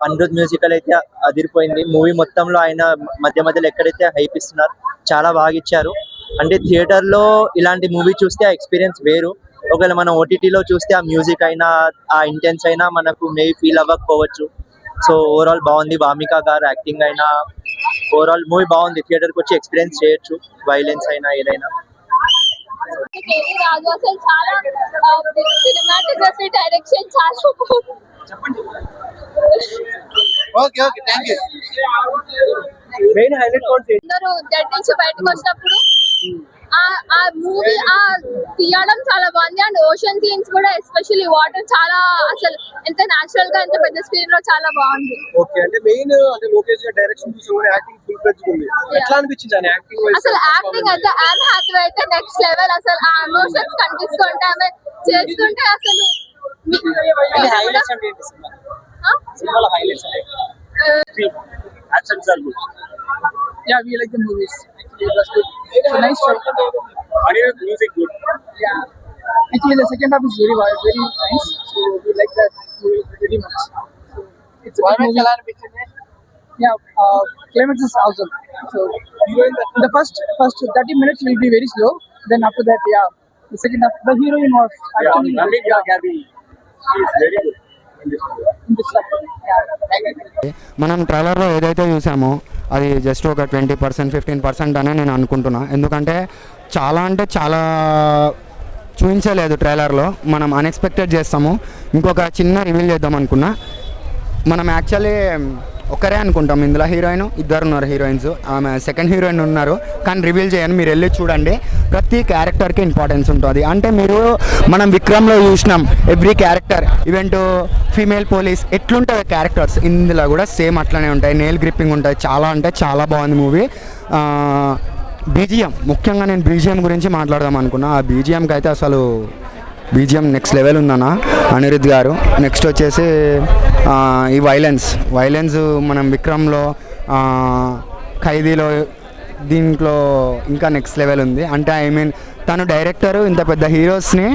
Anirudh musical అయితే అదిరిపోయింది. Movie మొత్తంలో ఆయన మధ్య మధ్యలో ఎక్కడైతే హైప్ ఇస్తున్నారు చాలా బాగా ఇచ్చారు. అంటే థియేటర్ లో ఇలాంటి మూవీ చూస్తే ఆ ఎక్స్పీరియన్స్ వేరు. ఒకవేళ మనం ఓటీటీలో చూస్తే ఆ మ్యూజిక్ అయినా ఆ ఇంటెన్స్ అయినా మనకు మే ఫీల్ అవ్వకపోవచ్చు. సో ఓవరాల్ బాగుంది. వామిక గారు యాక్టింగ్ అయినా ఓవరాల్ మూవీ బాగుంది. థియేటర్ కి వచ్చి ఎక్స్పీరియన్స్ చేయొచ్చు. వైలెన్స్ అయినా ఏదైనా. కేవీ రాజు అసలు చాలా సినిమాటోగ్రఫీ డైరెక్షన్ చాలా బాగుంది. Okay okay thank you. Main highlight point అందరూ డెడ్ నుంచి బయటకు వచ్చినప్పుడు ఆ మూవీ ఆ తీయడం చాలా బాగుంది. అండ్ ఓషన్ సీన్స్ కూడా ఎస్పెషల్లీ వాటర్ చాలా అసలు ఎంత న్యాచురల్ గా ఎంత పెద్ద స్క్రీన్ లో చాలా బాగుంది. ఓకే అంటే మెయిన్ అంటే లోకేష్ గారి డైరెక్షన్ చూసి యాక్టింగ్ ఫుల్ ఫ్లెడ్జ్ ఉంది. ఎట్లా అనిపించింది అని యాక్టింగ్ వైస్? అసలు యాక్టింగ్ అయితే యాన్ హ్యాథ్వే అయితే నెక్స్ట్ లెవెల్. అసలు ఆ ఎమోషన్స్ కనిపిస్తుంటే ఆమె చేస్తుంటే అసలు హైలైట్స్ అంటే ఏంటి సినిమాలో హైలైట్స్ అంటే actions are good. Yeah, we like the movies. Actually, it was good. It's a nice show. Anirudh music good. Yeah. Actually, the second half is very wild, very nice. So we like that movie very much. So it's a good movie. Yeah, climax is awesome. So the first 30 minutes will be very slow. Then after that, yeah, the second half, the heroine was actually Namika Gabi, she is very good in this movie. in this stuff. Yeah. మనం ట్రైలర్లో ఏదైతే చూసామో అది just ఒక 20% 15% అనే నేను అనుకుంటున్నా. ఎందుకంటే చాలా అంటే చాలా చూపించలేదు ట్రైలర్లో. మనం అన్ఎక్స్పెక్టెడ్ చేస్తాము. ఇంకొక చిన్న రివీల్ చేద్దాం అనుకున్నా. మనం యాక్చువల్లీ ఒకరే అనుకుంటాం ఇందులో హీరోయిన్. ఇద్దరు ఉన్నారు హీరోయిన్స్. ఆమె సెకండ్ హీరోయిన్ ఉన్నారు కానీ రివీల్ చేయను. మీరు వెళ్ళి చూడండి. ప్రతి క్యారెక్టర్కి ఇంపార్టెన్స్ ఉంటుంది. అంటే మీరు మనం విక్రమ్లో చూసినాం every character event female police ఎట్లుంటాయి క్యారెక్టర్స్ ఇందులో కూడా సేమ్ అట్లనే ఉంటాయి. నేల్ గ్రిప్పింగ్ ఉంటుంది. చాలా అంటే చాలా బాగుంది మూవీ. బీజిఎం ముఖ్యంగా నేను బీజిఎం గురించి మాట్లాడదాం అనుకున్నా. ఆ బీజిఎంకి అయితే అసలు బీజిఎం నెక్స్ట్ లెవెల్ ఉందన్న అనిరుద్ గారు. నెక్స్ట్ వచ్చేసి ఈ వైలెన్స్ మనం విక్రమ్లో ఖైదీలో దీంట్లో ఇంకా నెక్స్ట్ లెవెల్ ఉంది. అంటే ఐ మీన్ తను డైరెక్టరు ఇంత పెద్ద హీరోస్ని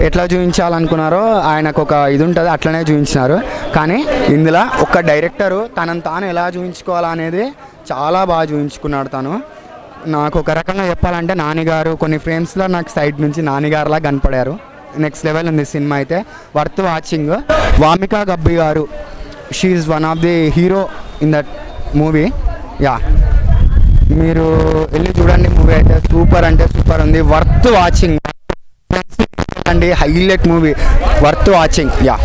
ఎట్లా చూపించాలనుకున్నారో ఆయనకు ఒక ఇది ఉంటుంది, అట్లనే చూపించినారు. కానీ ఇందులో ఒక డైరెక్టరు తనను తాను ఎలా చూపించుకోవాలనేది చాలా బాగా చూపించుకున్నాడు తను. నాకు ఒక రకంగా చెప్పాలంటే నానిగారు కొన్ని ఫ్రేమ్స్లో నాకు సైడ్ నుంచి నానిగారులా కనపడారు. నెక్స్ట్ లెవెల్ ఉంది సినిమా అయితే, వర్త్ వాచింగ్. వామిక గబ్బి గారు, she is one of the hero in that movie. Yeah, మీరు వెళ్ళి చూడండి. మూవీ అయితే సూపర్ అంటే సూపర్ ఉంది. వర్త్ వాచింగ్ అండి. Highlight movie, worth watching. Yeah.